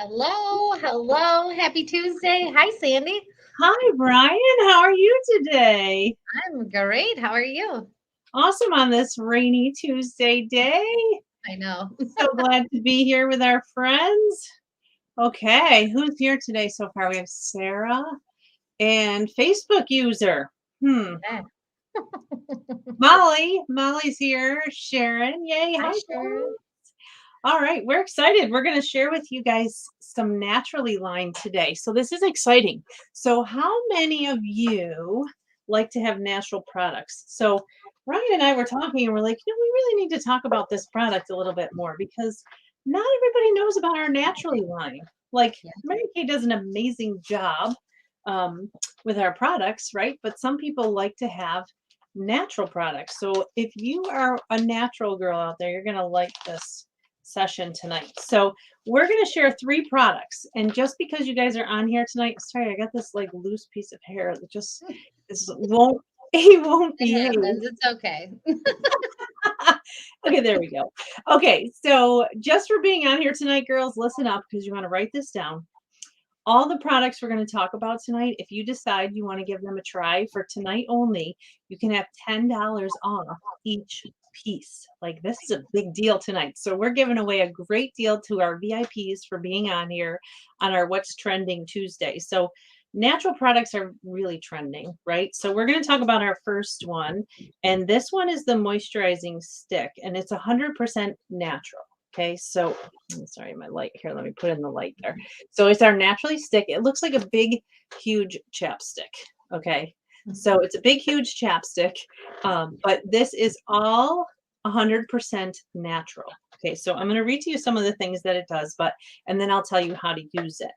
Hello, hello. Happy Tuesday. Hi, Sandy. Hi, Brian. How are you today? I'm great. How are you? Awesome on this rainy Tuesday day. I know. So glad to be here with our friends. Okay, who's here today so far? We have Sarah and Facebook user. Yeah. Molly. Molly's here. Sharon. Yay. Hi, Hi, Sharon. Sharon. All right, we're excited. We're going to share with you guys some naturally lined today. So this is exciting. So how many of you like to have natural products? So Ryan and I were talking and we're like, we really need to talk about this product a little bit more because not everybody knows about our naturally line. Like Yeah. Mary Kay does an amazing job um, with our products, right? But some people like to have natural products. So if you are a natural girl out there, you're going to like this session tonight. So we're going to share 3 products. And just because you guys are on here tonight, sorry, I got this like loose piece of hair that just won't it won't It behave. happens. It's okay. Okay, there we go. Okay, so just for being on here tonight, girls, listen up because you want to write this down. All the products we're going to talk about tonight, if you decide you want to give them a try for tonight only, you can have $10 off each piece. Like this is a big deal tonight. So we're giving away a great deal to our VIPs for being on here on our What's Trending Tuesday. So natural products are really trending, right? So we're going to talk about our first one. And this one is the Moisturizing Stick, and it's 100% natural. Okay, so I'm sorry, my light here. Let me put in the light there. So it's our naturally stick. It looks like a big, huge chapstick. Okay, so it's a big, huge chapstick, but this is all 100% natural. Okay, so I'm going to read to you some of the things that it does, and then I'll tell you how to use it.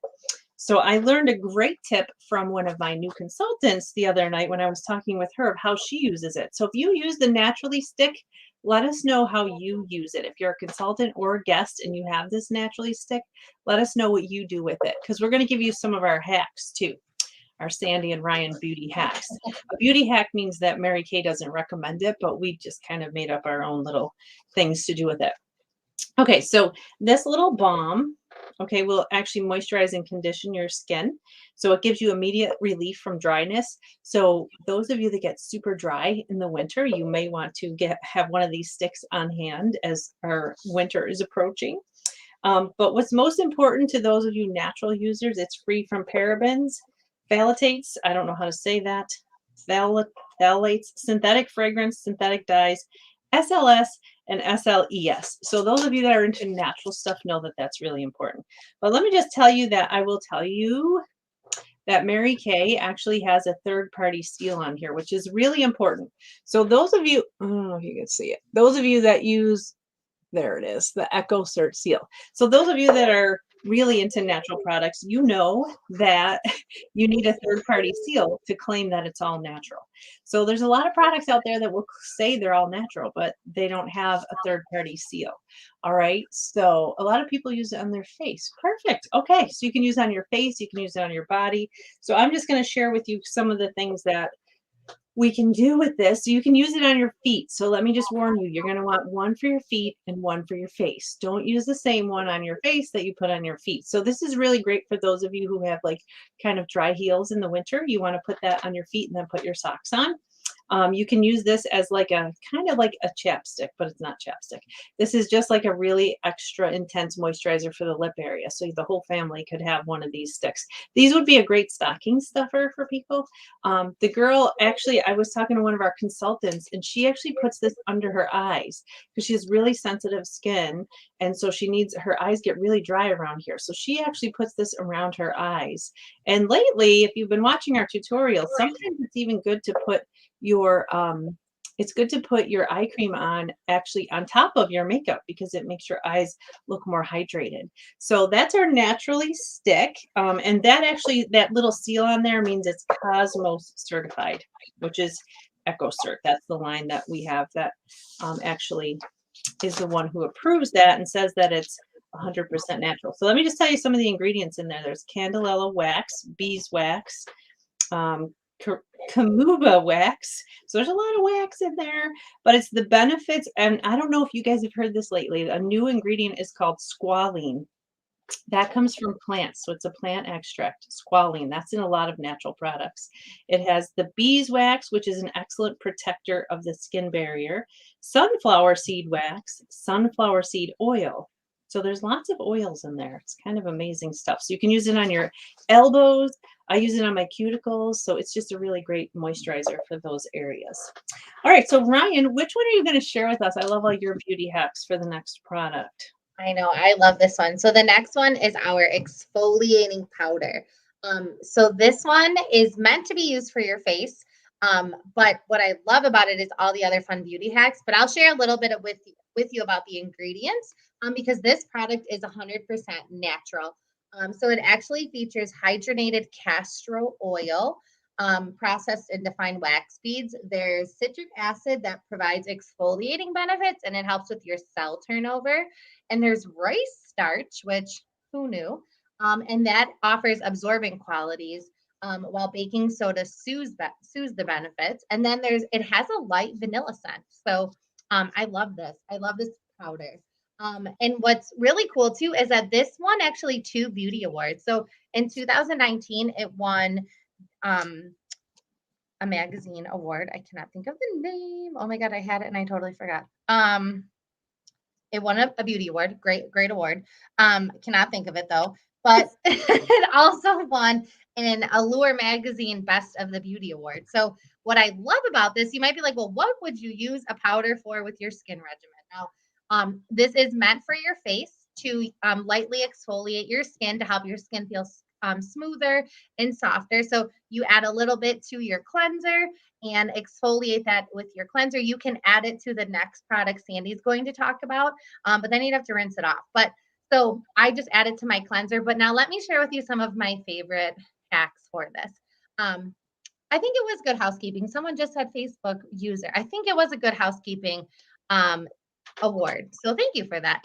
So I learned a great tip from one of my new consultants the other night when I was talking with her of how she uses it. So if you use the naturally stick, let us know how you use it. If you're a consultant or a guest and you have this naturally stick, let us know what you do with it because we're going to give you some of our hacks too. Our Sandy and Ryan beauty hacks. A beauty hack means that Mary Kay doesn't recommend it, but we just kind of made up our own little things to do with it. Okay, so this little balm, okay, will actually moisturize and condition your skin. So it gives you immediate relief from dryness. So those of you that get super dry in the winter, you may want to have one of these sticks on hand as our winter is approaching. But what's most important to those of you natural users, it's free from parabens, phthalates, I don't know how to say that, phthalates, synthetic fragrance, synthetic dyes, SLS, and SLES. So those of you that are into natural stuff know that that's really important. But let me just tell you that I will tell you that Mary Kay actually has a third-party seal on here, which is really important. So those of you, I don't know if you can see it, those of you that use, there it is, the Echo Cert seal. So those of you that are really into natural products, you know that you need a third-party seal to claim that it's all natural. So there's a lot of products out there that will say they're all natural, but they don't have a third-party seal. All right, so a lot of people use it on their face. Perfect. Okay, so you can use it on your face, you can use it on your body. So I'm just going to share with you some of the things that we can do with this. So you can use it on your feet. So let me just warn you, you're going to want one for your feet and one for your face. Don't use the same one on your face that you put on your feet. So this is really great for those of you who have like kind of dry heels in the winter. You want to put that on your feet and then put your socks on. You can use this as like a kind of like a chapstick, but it's not chapstick. This is just like a really extra intense moisturizer for the lip area. So the whole family could have one of these sticks. These would be a great stocking stuffer for people. The girl, actually, I was talking to one of our consultants and she actually puts this under her eyes because she has really sensitive skin. And so she needs, her eyes get really dry around here. So she actually puts this around her eyes. And lately, if you've been watching our tutorials, sometimes it's even good to put your it's good to put your eye cream on actually on top of your makeup because it makes your eyes look more hydrated. So that's our naturally stick. And that actually, that little seal on there means it's Cosmos certified, which is EcoCert. That's the line that we have that actually is the one who approves that and says that it's 100% natural. So let me just tell you some of the ingredients in there. There's candelilla wax, beeswax, um, Kamuba wax. So there's a lot of wax in there, but it's the benefits. And I don't know if you guys have heard this lately. A new ingredient is called squalene. That comes from plants, so it's a plant extract, squalene. That's in a lot of natural products. It has the beeswax, which is an excellent protector of the skin barrier, sunflower seed wax, sunflower seed oil. So there's lots of oils in there. It's kind of amazing stuff. So you can use it on your elbows. I use it on my cuticles, so it's just a really great moisturizer for those areas. All right, so Ryan, which one are you going to share with us? I love all your beauty hacks for the next product. I know, I love this one. So the next one is our exfoliating powder. So this one is meant to be used for your face. But what I love about it is all the other fun beauty hacks. But I'll share a little bit with you about the ingredients because this product is 100% natural. So it actually features hydrogenated castor oil, processed into fine wax beads. There's citric acid that provides exfoliating benefits and it helps with your cell turnover. And there's rice starch, which who knew? And that offers absorbent qualities. While baking soda soothes the benefits. And then it has a light vanilla scent. So I love this. I love this powder. And what's really cool too is that this won actually 2 beauty awards. So in 2019, it won a magazine award. I cannot think of the name. Oh my God, I had it and I totally forgot. It won a beauty award. Great award. Cannot think of it though. But it also won an Allure magazine Best of the Beauty Award. So what I love about this, you might be like, well, what would you use a powder for with your skin regimen? Now, this is meant for your face to lightly exfoliate your skin to help your skin feel smoother and softer. So you add a little bit to your cleanser and exfoliate that with your cleanser. You can add it to the next product Sandy's going to talk about, but then you'd have to rinse it off. But so I just added to my cleanser. But now let me share with you some of my favorite hacks for this. I think it was good housekeeping. Someone just said Facebook user. I think it was a good housekeeping award. So thank you for that.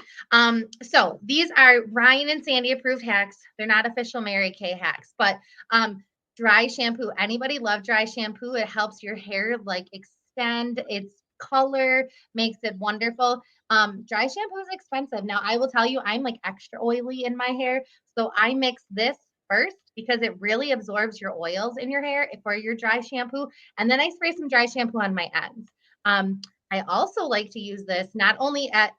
So these are Ryan and Sandy approved hacks. They're not official Mary Kay hacks, but dry shampoo. Anybody love dry shampoo? It helps your hair like extend its color, makes it wonderful. Dry shampoo is expensive. Now I will tell you, I'm like extra oily in my hair. So I mix this first because it really absorbs your oils in your hair for your dry shampoo. And then I spray some dry shampoo on my ends. I also like to use this not only at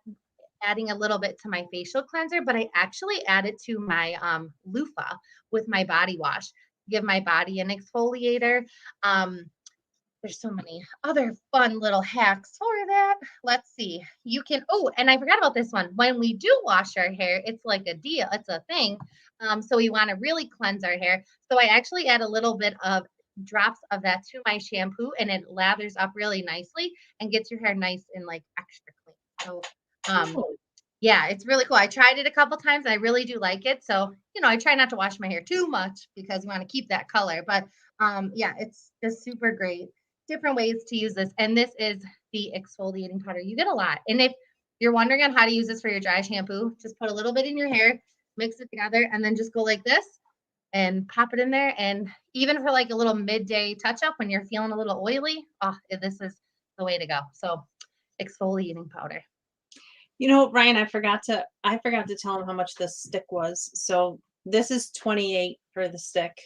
adding a little bit to my facial cleanser, but I actually add it to my loofah with my body wash. Give my body an exfoliator. There's so many other fun little hacks for that. Let's see. You can, oh, and I forgot about this one. When we do wash our hair, it's like a deal. It's a thing. So we want to really cleanse our hair. So I actually add a little bit of drops of that to my shampoo and it lathers up really nicely and gets your hair nice and like extra clean. So Oh, yeah, it's really cool. I tried it a couple times and I really do like it. So, I try not to wash my hair too much because you want to keep that color. But yeah, it's just super great. Different ways to use this. And this is the exfoliating powder. You get a lot. And if you're wondering on how to use this for your dry shampoo, just put a little bit in your hair, mix it together, and then just go like this and pop it in there. And even for like a little midday touch up when you're feeling a little oily, this is the way to go. So exfoliating powder. Ryan, I forgot to tell him how much this stick was. So this is 28 for the stick.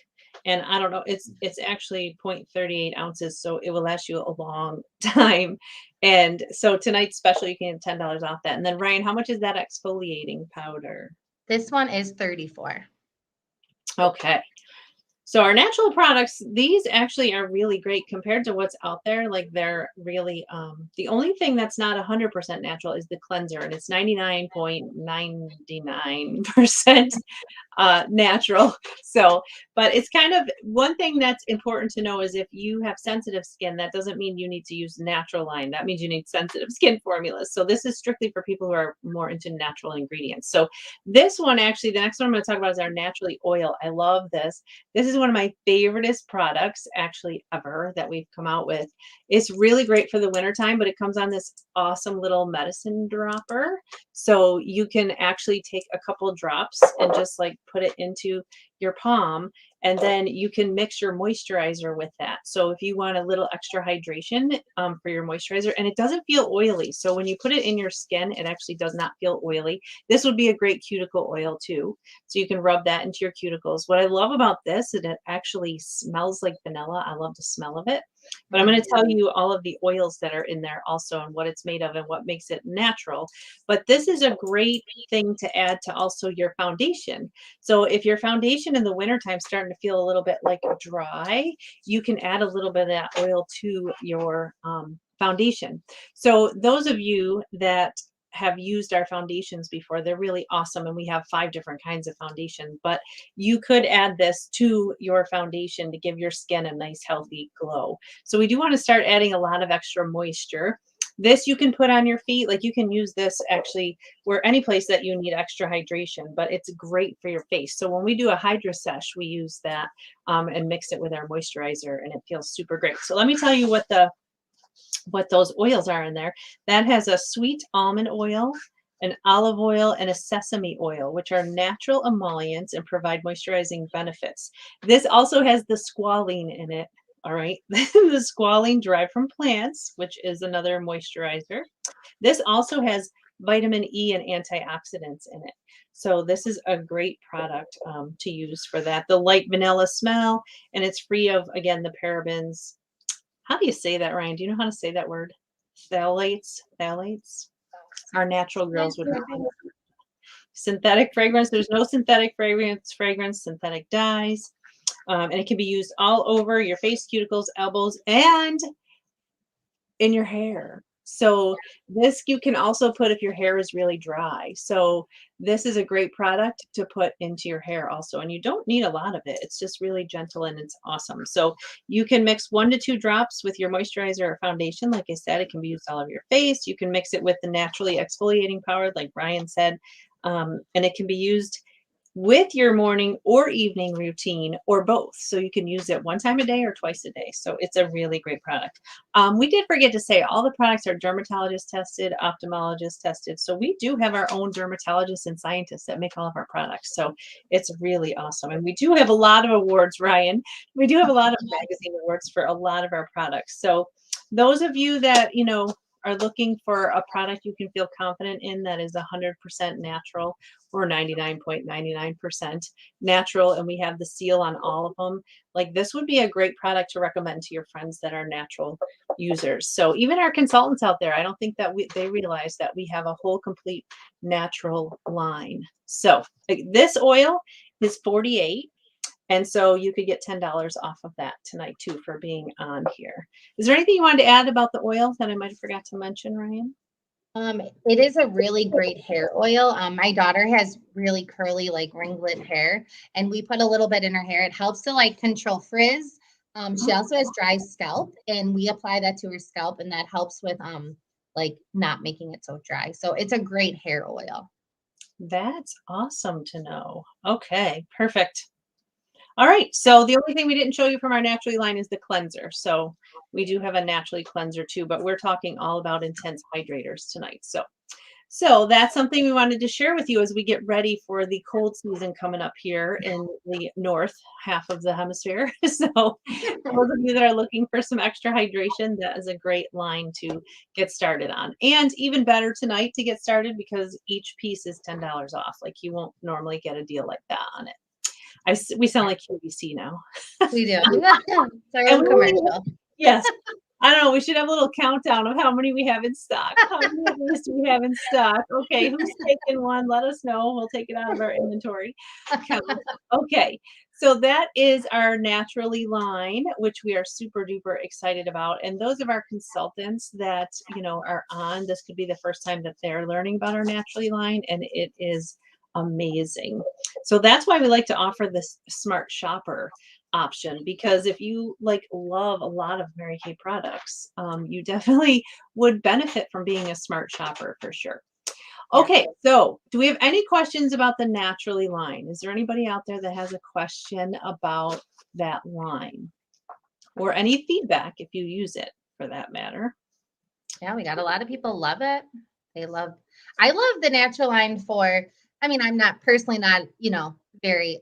And I don't know, it's actually 0.38 ounces, so it will last you a long time. And so tonight's special, you can get $10 off that. And then Ryan, how much is that exfoliating powder? This one is 34. Okay. So our natural products, these actually are really great compared to what's out there. Like they're really, the only thing that's not 100% natural is the cleanser, and it's 99.99% natural. So, but it's kind of one thing that's important to know is if you have sensitive skin, that doesn't mean you need to use natural line. That means you need sensitive skin formulas. So this is strictly for people who are more into natural ingredients. So this one, actually, the next one I'm going to talk about is our naturally oil. I love this. This is one of my favoriteest products actually ever that we've come out with. It's really great for the wintertime, but it comes on this awesome little medicine dropper. So you can actually take a couple drops and just like put it into your palm, and then you can mix your moisturizer with that. So if you want a little extra hydration for your moisturizer, and it doesn't feel oily. So when you put it in your skin, it actually does not feel oily. This would be a great cuticle oil too. So you can rub that into your cuticles. What I love about this is it actually smells like vanilla. I love the smell of it. But I'm going to tell you all of the oils that are in there also and what it's made of and what makes it natural. But this is a great thing to add to also your foundation. So if your foundation in the wintertime is starting to feel a little bit like dry, you can add a little bit of that oil to your foundation. So those of you that have used our foundations before, they're really awesome, and we have 5 different kinds of foundation, but you could add this to your foundation to give your skin a nice healthy glow. So we do want to start adding a lot of extra moisture. This you can put on your feet, like you can use this actually where any place that you need extra hydration, but it's great for your face. So when we do a hydra sesh, we use that and mix it with our moisturizer, and it feels super great. So let me tell you what those oils are in there. That has a sweet almond oil, an olive oil, and a sesame oil, which are natural emollients and provide moisturizing benefits. This also has the squalene in it. All right. The squalene derived from plants, which is another moisturizer. This also has vitamin E and antioxidants in it. So this is a great product to use for that. The light vanilla smell, and it's free of, again, the parabens. How do you say that, Ryan? Do you know how to say that word? Phthalates? Phthalates? Our natural girls would know. Synthetic fragrance. There's no synthetic fragrance, synthetic dyes. And it can be used all over your face, cuticles, elbows, and in your hair. So this you can also put if your hair is really dry. So this is a great product to put into your hair also. And you don't need a lot of it. It's just really gentle and it's awesome. So you can mix 1 to 2 drops with your moisturizer or foundation. Like I said, it can be used all over your face. You can mix it with the naturally exfoliating powder, like Brian said. And it can be used with your morning or evening routine or both. So you can use it 1 time a day or twice a day. So it's a really great product. We did forget to say all the products are dermatologist tested, ophthalmologist tested. So we do have our own dermatologists and scientists that make all of our products. So it's really awesome. And we do have a lot of awards, Ryan. We do have a lot of magazine awards for a lot of our products. So those of you that, are looking for a product you can feel confident in that is 100% natural or 99.99% natural, and we have the seal on all of them, like this would be a great product to recommend to your friends that are natural users. So even our consultants out there, I don't think that they realize that we have a whole complete natural line. So this oil is 48. And so you could get $10 off of that tonight too for being on here. Is there anything you wanted to add about the oil that I might have forgot to mention, Ryan? It is a really great hair oil. My daughter has really curly, like ringlet hair, and we put a little bit in her hair. It helps to like control frizz. She also has dry scalp, and we apply that to her scalp, and that helps with like not making it so dry. So it's a great hair oil. That's awesome to know. Okay, perfect. All right, so the only thing we didn't show you from our Naturally line is the cleanser. So we do have a Naturally cleanser too, but we're talking all about intense hydrators tonight. So that's something we wanted to share with you as we get ready for the cold season coming up here in the north half of the hemisphere. So those of you that are looking for some extra hydration, that is a great line to get started on. And even better tonight to get started because each piece is $10 off. Like you won't normally get a deal like that on it. We sound like QVC now. We do. It's our own commercial. Yes. I don't know. We should have a little countdown of how many we have in stock. How many of these do we have in stock? Okay, who's taking one? Let us know. We'll take it out of our inventory. Okay, so that is our Naturally line, which we are super duper excited about. And those of our consultants that are on, this could be the first time that they're learning about our Naturally line, and it is amazing. So that's why we like to offer this smart shopper option, because if you love a lot of Mary Kay products, you definitely would benefit from being a smart shopper for sure. Okay, so do we have any questions about the Naturally line? Is there anybody out there that has a question about that line or any feedback if you use it for that matter? Yeah, we got a lot of people love it. I love the natural line I'm not personally not, very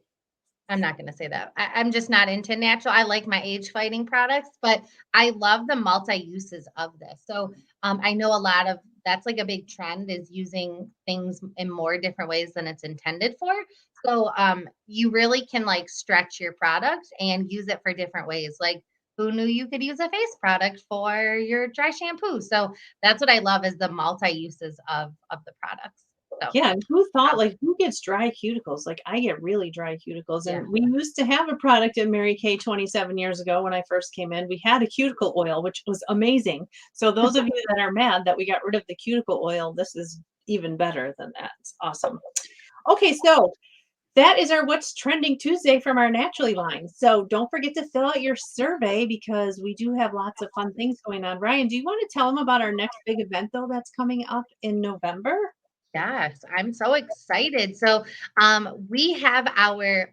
I'm not going to say that. I'm just not into natural. I like my age fighting products, but I love the multi uses of this. So I know a lot of that's like a big trend is using things in more different ways than it's intended for. So you really can like stretch your product and use it for different ways. Like who knew you could use a face product for your dry shampoo? So that's what I love is the multi uses of the products. So Yeah, and who thought, like, who gets dry cuticles? Like, I get really dry cuticles, yeah. and we used to have a product at Mary Kay 27 years ago when I first came in. We had a cuticle oil, which was amazing. So those of you that are mad that we got rid of the cuticle oil, this is even better than that. It's awesome. Okay, so that is our What's Trending Tuesday from our Naturally line. So don't forget to fill out your survey because we do have lots of fun things going on. Ryan, do you want to tell them about our next big event, though, that's coming up in November? Yes, I'm so excited. So, we have our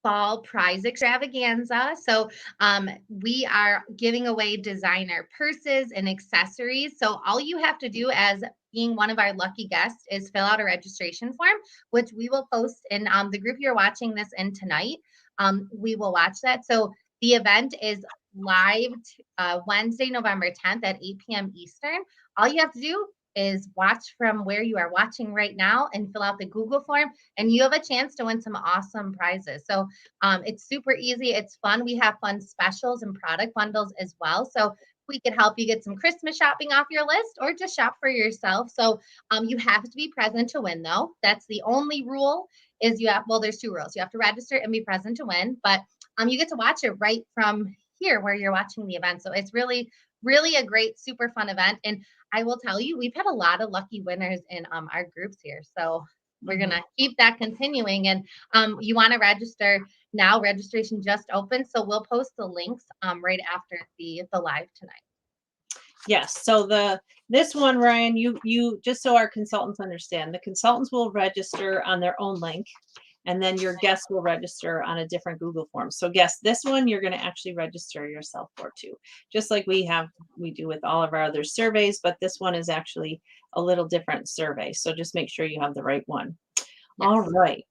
fall prize extravaganza. So, we are giving away designer purses and accessories. So, all you have to do as being one of our lucky guests is fill out a registration form, which we will post in the group you're watching this in tonight. We will watch that. So, the event is live Wednesday, November 10th at 8 p.m. Eastern. All you have to do is watch from where you are watching right now and fill out the Google form, and you have a chance to win some awesome prizes. So it's super easy. It's fun. We have fun specials and product bundles as well. So we could help you get some Christmas shopping off your list or just shop for yourself. So you have to be present to win, though. That's the only rule is you have, well, there's two rules. You have to register and be present to win, but you get to watch it right from here where you're watching the event. So it's really, really a great, super fun event. And I will tell you, we've had a lot of lucky winners in our groups here. So we're going to keep that continuing. And you want to register now. Registration just opened. So we'll post the links right after the live tonight. Yes. So this one, Ryan, you just so our consultants understand, the consultants will register on their own link, and then your guests will register on a different Google form. So guess this one you're going to actually register yourself for too, just like we do with all of our other surveys, but this one is actually a little different survey. So just make sure you have the right one. Yes. All right.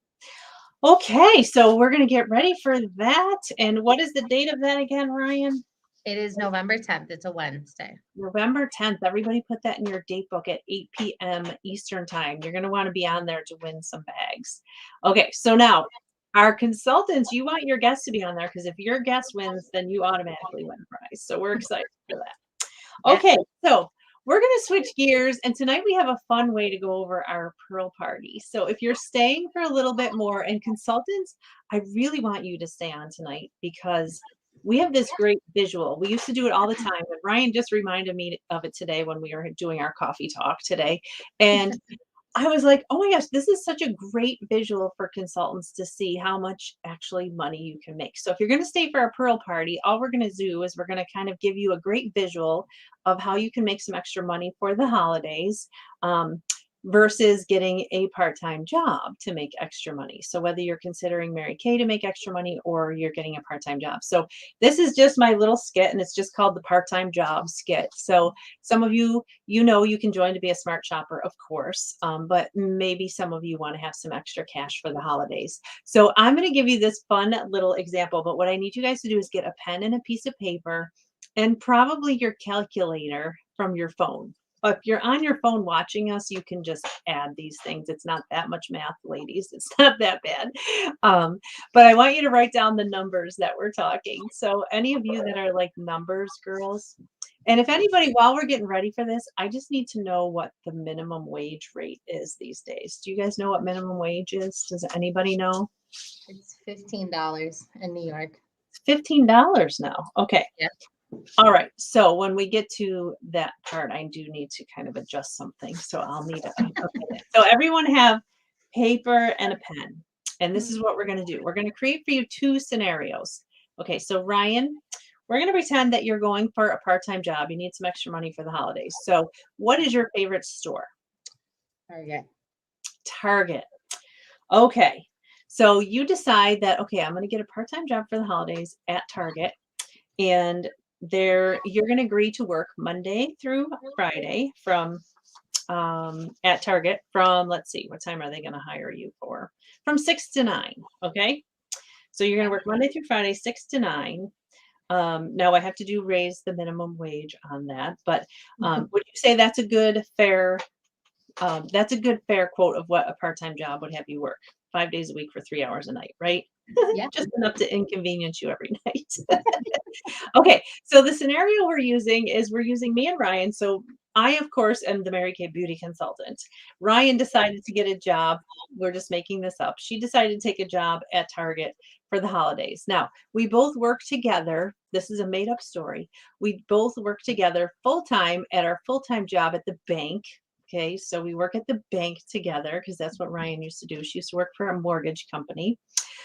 Okay, so we're going to get ready for that. And what is the date of that again, Ryan? It is November 10th. It's a Wednesday. November 10th. Everybody put that in your date book at 8 p.m. Eastern time. You're going to want to be on there to win some bags. Okay, so now our consultants, you want your guests to be on there because if your guest wins, then you automatically win a prize. So we're excited for that. Okay, so we're going to switch gears. And tonight we have a fun way to go over our Pearl Party. So if you're staying for a little bit more, and consultants, I really want you to stay on tonight because we have this great visual. We used to do it all the time. And Ryan just reminded me of it today when we were doing our coffee talk today. And I was like, oh my gosh, this is such a great visual for consultants to see how much actually money you can make. So if you're going to stay for our Pearl Party, all we're going to do is we're going to kind of give you a great visual of how you can make some extra money for the holidays. Versus getting a part-time job to make extra money. So whether you're considering Mary Kay to make extra money or you're getting a part-time job. So this is just my little skit and it's just called the part-time job skit. So some of you, you can join to be a smart shopper, of course, but maybe some of you want to have some extra cash for the holidays. So I'm going to give you this fun little example, but what I need you guys to do is get a pen and a piece of paper and probably your calculator from your phone. If you're on your phone watching us, you can just add these things. It's not that much math, ladies. It's not that bad. But I want you to write down the numbers that we're talking. So any of you that are like numbers girls, and if anybody, while we're getting ready for this, I just need to know what the minimum wage rate is these days. Do you guys know what minimum wage is? Does anybody know? It's $15 in New York. It's $15 now. Okay. Yeah. All right. So when we get to that part, I do need to kind of adjust something. So I'll need a pen. So everyone have paper and a pen. And this is what we're going to do. We're going to create for you two scenarios. Okay. So Ryan, we're going to pretend that you're going for a part-time job. You need some extra money for the holidays. So what is your favorite store? Target. Target. Okay. So you decide that, okay, I'm going to get a part-time job for the holidays at Target. And you're going to agree to work Monday through Friday from at Target from, let's see, what time are they going to hire you for? From 6 to 9. Okay. So you're going to work Monday through Friday, 6 to 9. Now I have to raise the minimum wage on that, but would you say that's a good fair quote of what a part-time job would have you work 5 days a week for 3 hours a night, right? Yeah. Just enough to inconvenience you every night. Okay, so the scenario we're using is we're using me and Ryan. So I, of course, am the Mary Kay beauty consultant. Ryan decided to get a job. We're just making this up. She decided to take a job at Target for the holidays. Now, we both work together. This is a made up story. We both work together full time at our full time job at the bank. Okay, so we work at the bank together because that's what Ryan used to do. She used to work for a mortgage company.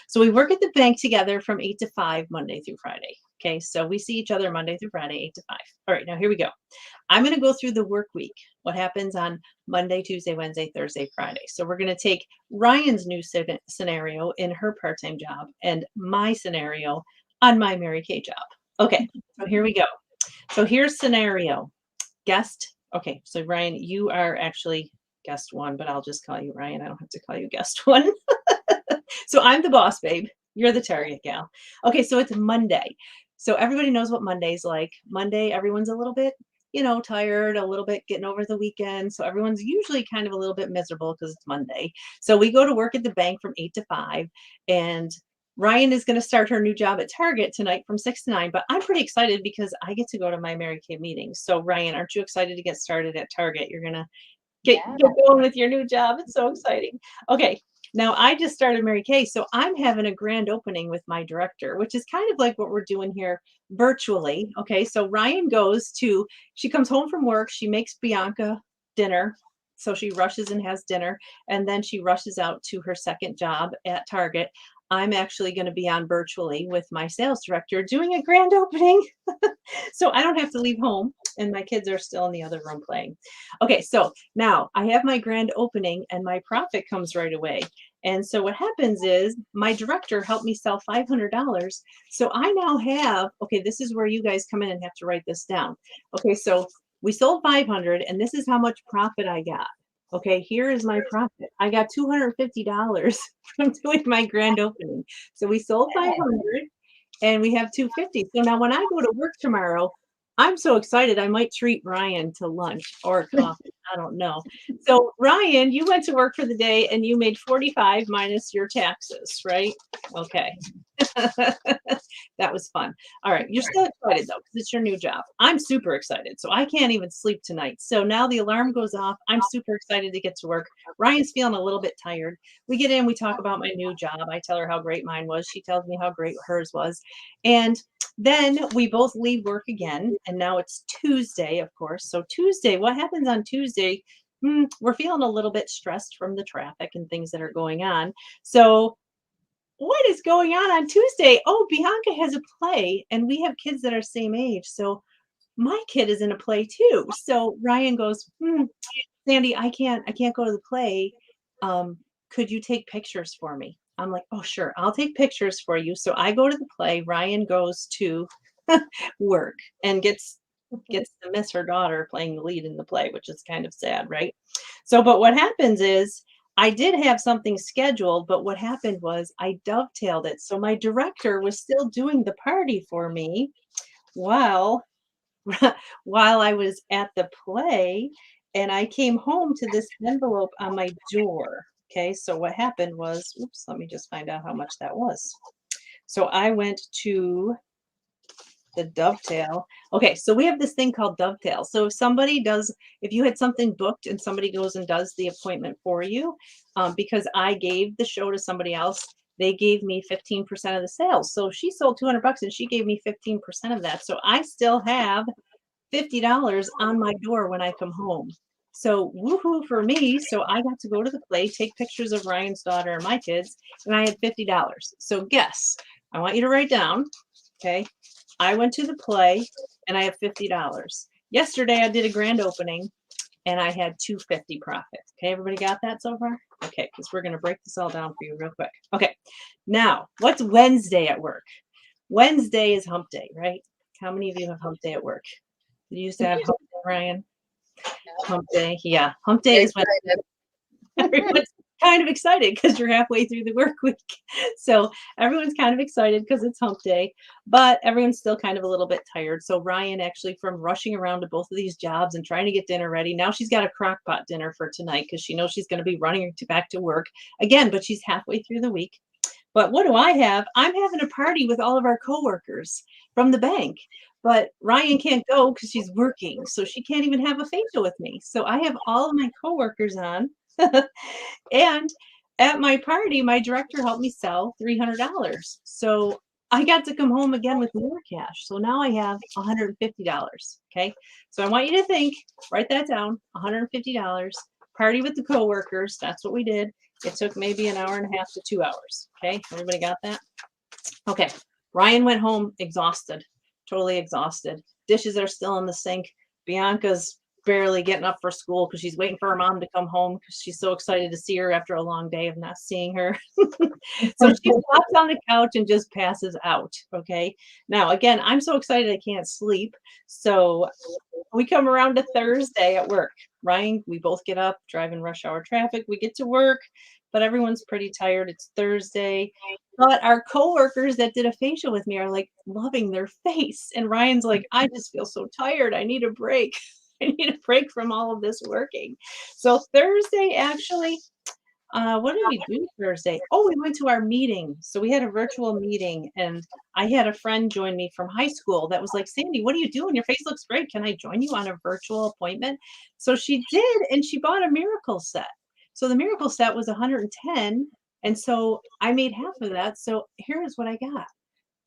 So we work at the bank together from 8 to 5, Monday through Friday. Okay, so we see each other Monday through Friday, 8 to 5. All right, now here we go. I'm going to go through the work week, what happens on Monday, Tuesday, Wednesday, Thursday, Friday. So we're going to take Ryan's new scenario in her part-time job and my scenario on my Mary Kay job. Okay, so here we go. So here's scenario. Guest. Okay, so Ryan, you are actually guest one, but I'll just call you Ryan. I don't have to call you guest one. So I'm the boss, babe. You're the Target gal. Okay, so it's Monday. So everybody knows what Monday's like. Monday, everyone's a little bit, tired, a little bit getting over the weekend. So everyone's usually kind of a little bit miserable because it's Monday. So we go to work at the bank from 8 to 5, and Ryan is going to start her new job at Target tonight from 6 to 9, but I'm pretty excited because I get to go to my Mary Kay meetings. So Ryan, aren't you excited to get started at Target? You're going to get going with your new job. It's so exciting. Okay. Now I just started Mary Kay, so I'm having a grand opening with my director, which is kind of like what we're doing here virtually. Okay. So Ryan she comes home from work, she makes Bianca dinner. So she rushes and has dinner, and then she rushes out to her second job at Target. I'm actually going to be on virtually with my sales director doing a grand opening. So I don't have to leave home, and my kids are still in the other room playing. Okay, so now I have my grand opening and my profit comes right away. And so what happens is my director helped me sell $500. So I now have, okay, this is where you guys come in and have to write this down. Okay, so we sold 500 and this is how much profit I got. Okay, here is my profit. I got $250 from doing my grand opening. So we sold 500 and we have 250. So now when I go to work tomorrow, I'm so excited. I might treat Ryan to lunch or coffee. I don't know. So Ryan, you went to work for the day and you made 45 minus your taxes, right? Okay. That was fun. All right. You're still excited though, because it's your new job. I'm super excited. So I can't even sleep tonight. So now the alarm goes off. I'm super excited to get to work. Ryan's feeling a little bit tired. We get in, we talk about my new job. I tell her how great mine was. She tells me how great hers was. And then we both leave work again. And now it's Tuesday, of course. So Tuesday, what happens on Tuesday? We're feeling a little bit stressed from the traffic and things that are going on. So what is going on Tuesday? Oh, Bianca has a play and we have kids that are same age. So my kid is in a play too. So Ryan goes, Sandy, I can't go to the play. Could you take pictures for me? I'm like, oh, sure. I'll take pictures for you. So I go to the play. Ryan goes to work and gets to miss her daughter playing the lead in the play, which is kind of sad, right? So, but what happens is I did have something scheduled, but what happened was I dovetailed it. So my director was still doing the party for me while I was at the play, and I came home to this envelope on my door. Okay, so what happened was, oops, let me just find out how much that was. So I went to the dovetail. Okay, so we have this thing called dovetail. So if you had something booked and somebody goes and does the appointment for you, because I gave the show to somebody else, they gave me 15% of the sales. So she sold $200 and she gave me 15% of that. So I still have $50 on my door when I come home. So woohoo for me. So I got to go to the play, take pictures of Ryan's daughter and my kids, and I had $50. So guess, I want you to write down, okay? I went to the play and I have $50. Yesterday I did a grand opening and I had $250 profit. Okay, everybody got that so far? Okay, because we're going to break this all down for you real quick. Okay, now what's Wednesday at work? Wednesday is hump day, right? How many of you have hump day at work? Did you used to have hump day, Ryan? Hump day, yeah. Hump day is when kind of excited because you're halfway through the work week. So everyone's kind of excited because it's hump day, but everyone's still kind of a little bit tired. So Ryan, actually, from rushing around to both of these jobs and trying to get dinner ready, now she's got a crock pot dinner for tonight because she knows she's going to be running back to work again, but she's halfway through the week. But what do I have? I'm having a party with all of our coworkers from the bank. But Ryan can't go because she's working. So she can't even have a facial with me. So I have all of my coworkers on. And at my party, my director helped me sell $300. So I got to come home again with more cash. So now I have $150. Okay. So I want you to think, write that down, $150. Party with the coworkers. That's what we did. It took maybe an hour and a half to 2 hours. Okay. Everybody got that? Okay. Ryan went home exhausted, totally exhausted. Dishes are still in the sink. Bianca's barely getting up for school because she's waiting for her mom to come home because she's so excited to see her after a long day of not seeing her. So she flops on the couch and just passes out. Okay. Now, again, I'm so excited I can't sleep. So we come around to Thursday at work. Ryan, we both get up, driving rush hour traffic. We get to work, but everyone's pretty tired. It's Thursday. But our coworkers that did a facial with me are like loving their face. And Ryan's like, I just feel so tired. I need a break. I need a break from all of this working. So Thursday, actually, what did we do Thursday? Oh, we went to our meeting. So we had a virtual meeting, and I had a friend join me from high school that was like, Sandy, what are you doing? Your face looks great. Can I join you on a virtual appointment? So she did, and she bought a miracle set. So the miracle set was 110. And so I made half of that. So here's what I got.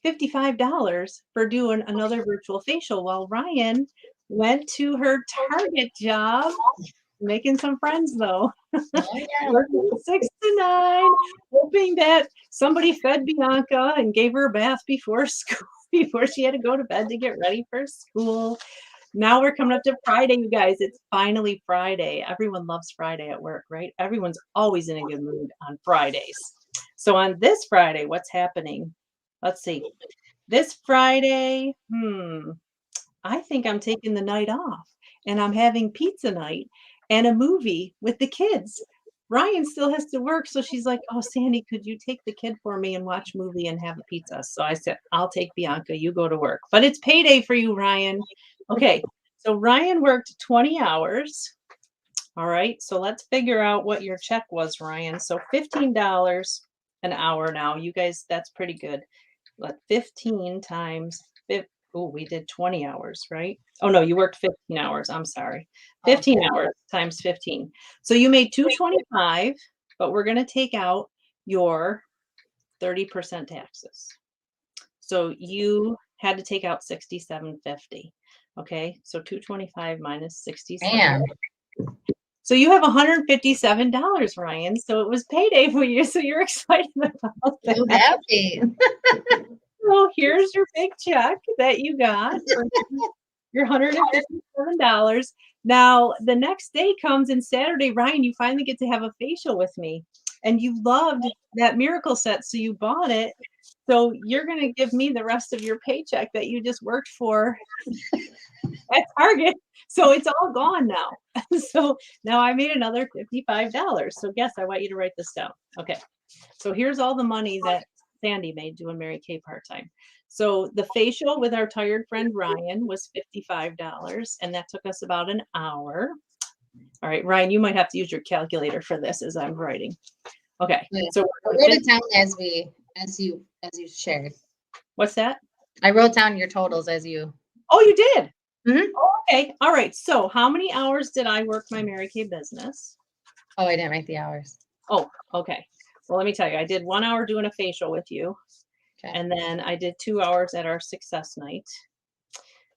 $55 for doing another virtual facial while Ryan went to her Target job, making some friends though. Oh, yeah. Working 6 to 9, hoping that somebody fed Bianca and gave her a bath before school, before she had to go to bed to get ready for school. Now we're coming up to Friday, you guys. It's finally Friday. Everyone loves Friday at work, right? Everyone's always in a good mood on Fridays. So on this Friday, what's happening? Let's see. This Friday, I think I'm taking the night off and I'm having pizza night and a movie with the kids. Ryan still has to work, so she's like, "Oh, Sandy, could you take the kid for me and watch movie and have a pizza?" So I said, "I'll take Bianca, you go to work." But it's payday for you, Ryan. Okay, so Ryan worked 20 hours. All right, so let's figure out what your check was, Ryan. So $15 an hour now. You guys, that's pretty good. Let 15 times 50. Oh, we did 20 hours, right? Oh no, you worked 15 hours. I'm sorry. 15 hours times 15. So you made 225, but we're going to take out your 30% taxes. So you had to take out 67.50. Okay? So 225 minus 67. Man. So you have $157, Ryan. So it was payday for you. So you're excited about that. So happy. So here's your big check that you got for your $157. Now, the next day comes and Saturday, Ryan, you finally get to have a facial with me. And you loved that miracle set, so you bought it. So you're going to give me the rest of your paycheck that you just worked for at Target. So it's all gone now. So now I made another $55. So guess, I want you to write this down. Okay. So here's all the money that Sandy made doing Mary Kay part-time. So the facial with our tired friend Ryan was $55, and that took us about an hour. All right, Ryan, you might have to use your calculator for this as I'm writing. Okay. So I wrote it down as you shared. What's that? I wrote down your totals as you. Oh, you did? Mm-hmm. Oh, okay. All right. So how many hours did I work my Mary Kay business? Oh, I didn't write the hours. Oh, okay. Well, let me tell you, I did 1 hour doing a facial with you. Okay. And then I did 2 hours at our success night.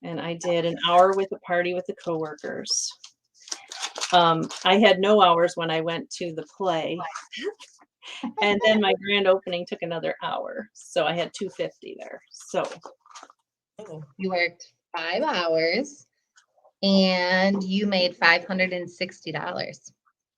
And I did an hour with a party with the coworkers. I had no hours when I went to the play. And then my grand opening took another hour. So I had 250 there. So You worked 5 hours and you made $560.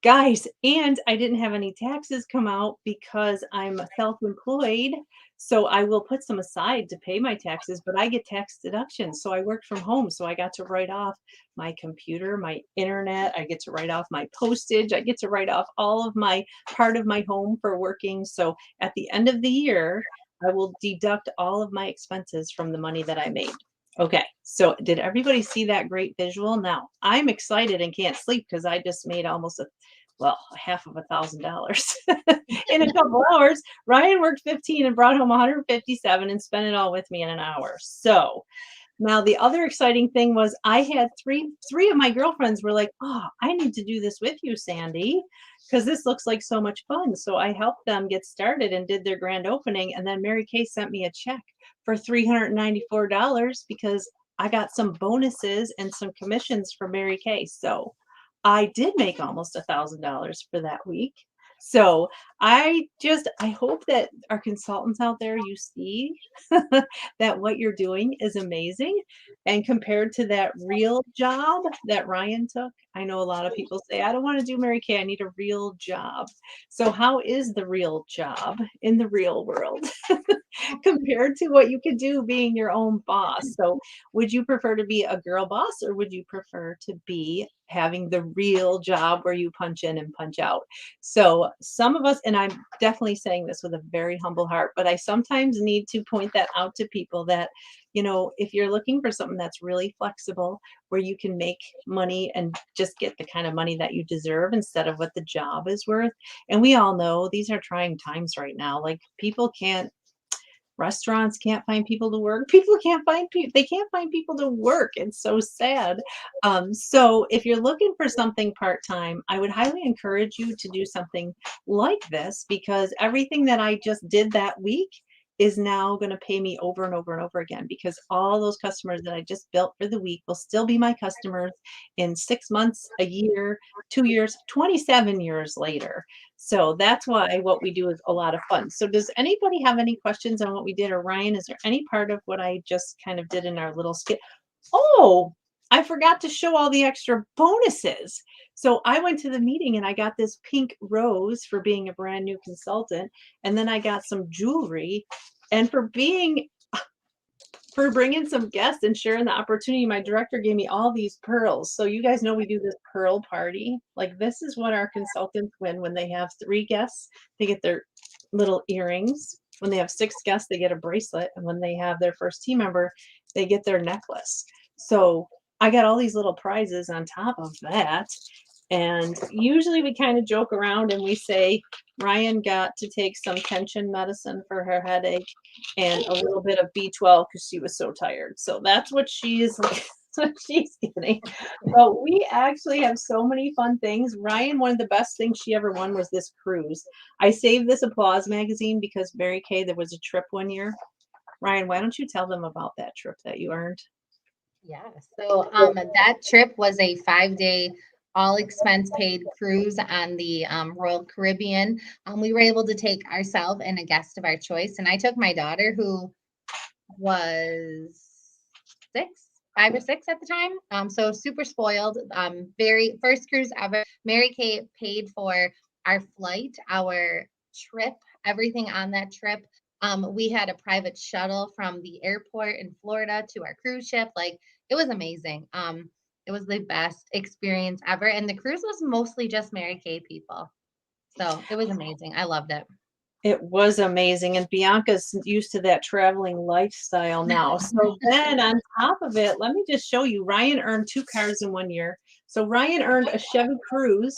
Guys, and I didn't have any taxes come out because I'm self-employed. So I will put some aside to pay my taxes, but I get tax deductions. So I worked from home. So I got to write off my computer, my internet. I get to write off my postage. I get to write off all of my part of my home for working. So at the end of the year, I will deduct all of my expenses from the money that I made. Okay, so did everybody see that great visual? Now I'm excited and can't sleep because I just made almost half of $1,000 in a couple hours. Ryan worked 15 and brought home 157 and spent it all with me in an hour. So now the other exciting thing was I had three of my girlfriends were like, "Oh, I need to do this with you, Sandy, because this looks like so much fun." So I helped them get started and did their grand opening. And then Mary Kay sent me a check for $394 because I got some bonuses and some commissions from Mary Kay. So I did make almost $1,000 for that week. So I hope that our consultants out there, you see that what you're doing is amazing. And compared to that real job that Ryan took, I know a lot of people say, I don't want to do Mary Kay, I need a real job. So how is the real job in the real world compared to what you could do being your own boss? So would you prefer to be a girl boss, or would you prefer to be having the real job where you punch in and punch out? So some of us, and I'm definitely saying this with a very humble heart, but I sometimes need to point that out to people that, if you're looking for something that's really flexible, where you can make money and just get the kind of money that you deserve instead of what the job is worth. And we all know these are trying times right now. Like restaurants can't find people to work. People can't find people. They can't find people to work. It's so sad. So if you're looking for something part-time, I would highly encourage you to do something like this, because everything that I just did that week is now going to pay me over and over and over again, because all those customers that I just built for the week will still be my customers in 6 months, a year, 2 years, 27 years later. So that's why what we do is a lot of fun. So does anybody have any questions on what we did? Or Ryan, is there any part of what I just kind of did in our little skit? Oh, I forgot to show all the extra bonuses. So I went to the meeting and I got this pink rose for being a brand new consultant. And then I got some jewelry. And for bringing some guests and sharing the opportunity, my director gave me all these pearls. So you guys know we do this pearl party. Like, this is what our consultants win when they have 3 guests. They get their little earrings. When they have 6 guests, they get a bracelet. And when they have their first team member, they get their necklace. So I got all these little prizes on top of that. And usually we kind of joke around and we say Ryan got to take some tension medicine for her headache and a little bit of B12 because she was so tired. So that's what she's getting. But we actually have so many fun things. Ryan, one of the best things she ever won was this cruise. I saved this Applause magazine because Mary Kay, there was a trip one year. Ryan, why don't you tell them about that trip that you earned? Yeah. So that trip was a 5-day all expense paid cruise on the Royal Caribbean. We were able to take ourselves and a guest of our choice. And I took my daughter, who was 5 or 6 at the time. So super spoiled. Very first cruise ever. Mary Kay paid for our flight, our trip, everything on that trip. We had a private shuttle from the airport in Florida to our cruise ship. Like, it was amazing. It was the best experience ever. And the cruise was mostly just Mary Kay people. So it was amazing. I loved it. It was amazing, and Bianca's used to that traveling lifestyle now. So then on top of it, let me just show you, Ryan earned 2 cars in 1 year. So Ryan earned a Chevy Cruze,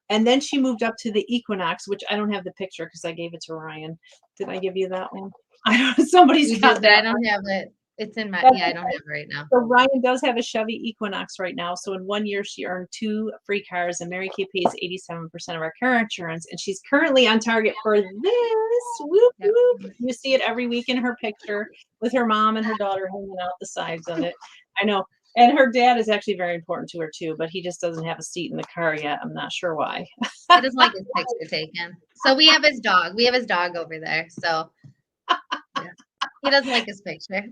and then she moved up to the Equinox, which I don't have the picture because I gave it to Ryan. Did I give you that one? I don't, somebody's You got did, but I that. don't have it. It's in my, That's yeah, I don't have it right now. So Ryan does have a Chevy Equinox right now. So in 1 year, she earned 2 free cars, and Mary Kay pays 87% of our car insurance, and she's currently on target for this. Whoop, Yep. whoop. You see it every week in her picture with her mom and her daughter hanging out the sides of it. I know. And her dad is actually very important to her too, but he just doesn't have a seat in the car yet. I'm not sure why. He doesn't like his picture taken. So we have his dog. We have his dog over there. So yeah. He doesn't like his picture.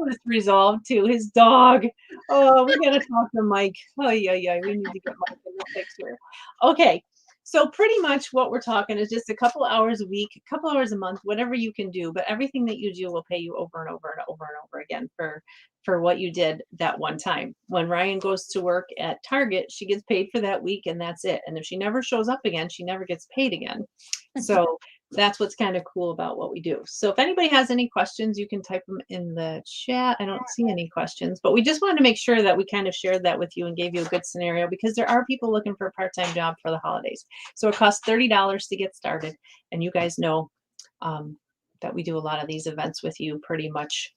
what it's resolved to. His dog. Oh, we gotta talk to Mike. Oh, yeah. We need to get Mike in the picture. Okay. So pretty much what we're talking is just a couple hours a week, a couple hours a month, whatever you can do. But everything that you do will pay you over and over and over and over again for what you did that one time. When Ryan goes to work at Target, she gets paid for that week and that's it. And if she never shows up again, she never gets paid again. So that's what's kind of cool about what we do. So if anybody has any questions, you can type them in the chat. I don't see any questions, but we just wanted to make sure that we kind of shared that with you and gave you a good scenario because there are people looking for a part-time job for the holidays. So it costs $30 to get started. And you guys know that we do a lot of these events with you pretty much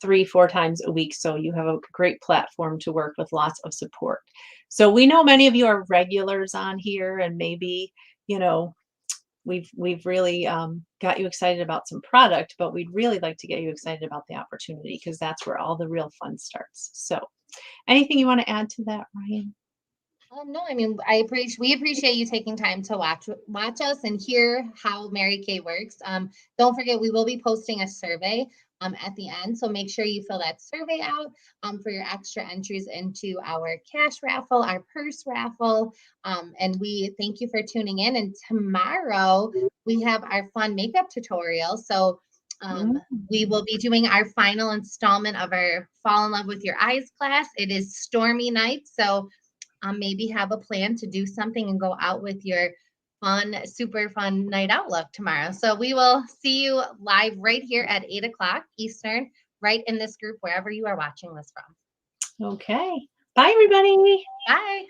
3-4 times a week. So you have a great platform to work with lots of support. So we know many of you are regulars on here and maybe, you know, we've really got you excited about some product, but we'd really like to get you excited about the opportunity because that's where all the real fun starts. So anything you want to add to that, Ryan? No, I mean, we appreciate you taking time to watch us and hear how Mary Kay works. Don't forget, we will be posting a survey at the end, so make sure you fill that survey out for your extra entries into our cash raffle, our purse raffle, and we thank you for tuning in. And tomorrow we have our fun makeup tutorial. So we will be doing our final installment of our Fall in Love with Your Eyes class. It is stormy night, so maybe have a plan to do something and go out with your super fun night out look tomorrow. So we will see you live right here at 8 o'clock Eastern, right in this group, wherever you are watching this from. Okay. Bye, everybody. Bye.